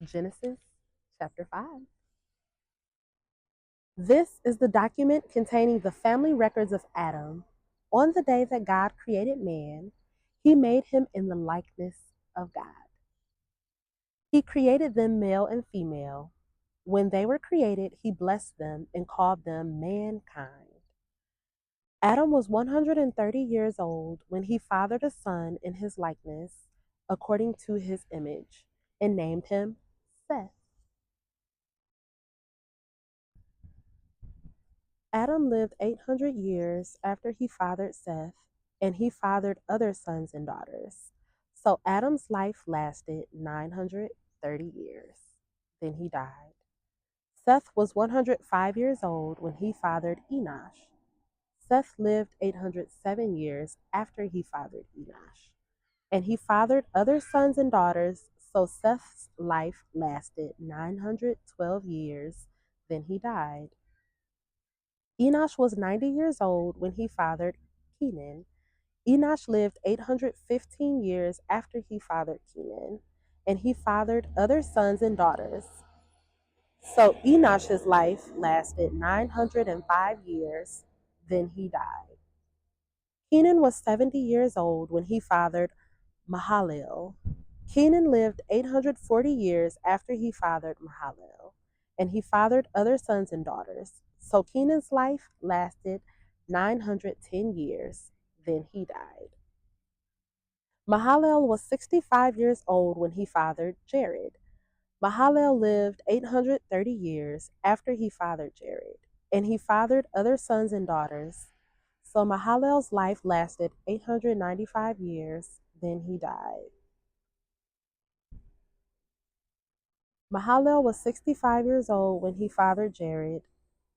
Genesis chapter 5. This is the document containing the family records of Adam. On the day that God created man, he made him in the likeness of God. He created them male and female. When they were created, he blessed them and called them mankind. Adam was 130 years old when he fathered a son in his likeness, according to his image, and named him Seth. Adam lived 800 years after he fathered Seth, and he fathered other sons and daughters. So Adam's life lasted 930 years. Then he died. Seth was 105 years old when he fathered Enosh. Seth lived 807 years after he fathered Enosh, and he fathered other sons and daughters. So Seth's life lasted 912 years. Then he died. Enosh was 90 years old when he fathered Kenan. Enosh lived 815 years after he fathered Kenan, and he fathered other sons and daughters. So Enosh's life lasted 905 years, then he died. Kenan was 70 years old when he fathered Mahalalel. Kenan lived 840 years after he fathered Mahalalel, and he fathered other sons and daughters. So Kenan's life lasted 910 years, then he died. Mahalalel was 65 years old when he fathered Jared. Mahalalel lived 830 years after he fathered Jared, and he fathered other sons and daughters. So Mahalalel's life lasted 895 years, then he died. Mahalalel was 65 years old when he fathered Jared.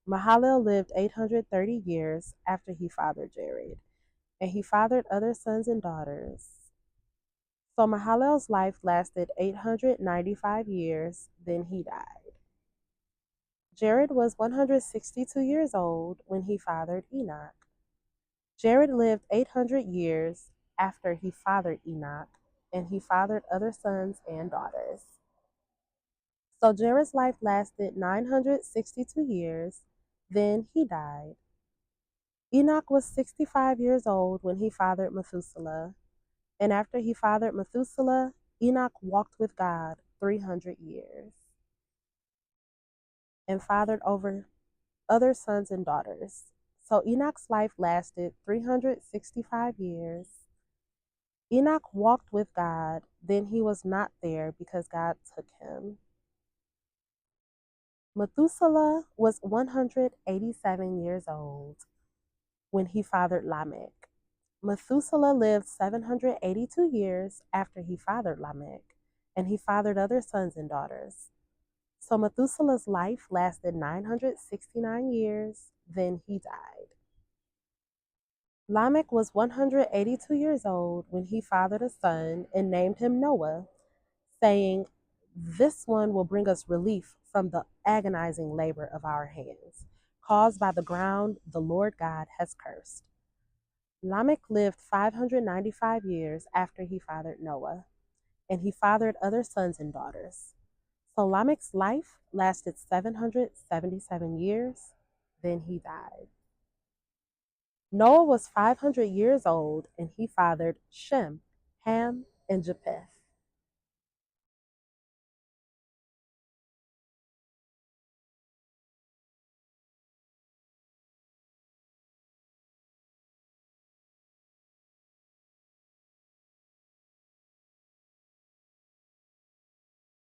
Mahalalel lived 830 years after he fathered Jared, and he fathered other sons and daughters. So Mahalalel's life lasted 895 years, then he died. Jared was 162 years old when he fathered Enoch. Jared lived 800 years after he fathered Enoch, and he fathered other sons and daughters. So Jared's life lasted 962 years, then he died. Enoch was 65 years old when he fathered Methuselah, and after he fathered Methuselah, Enoch walked with God 300 years and fathered over other sons and daughters. So Enoch's life lasted 365 years. Enoch walked with God, then he was not there because God took him. Methuselah was 187 years old when he fathered Lamech. Methuselah lived 782 years after he fathered Lamech, and he fathered other sons and daughters. So Methuselah's life lasted 969 years, then he died. Lamech was 182 years old when he fathered a son and named him Noah, saying, "This one will bring us relief from the agonizing labor of our hands, caused by the ground the Lord God has cursed." Lamech lived 595 years after he fathered Noah, and he fathered other sons and daughters. So Lamech's life lasted 777 years, then he died. Noah was 500 years old, and he fathered Shem, Ham, and Japheth.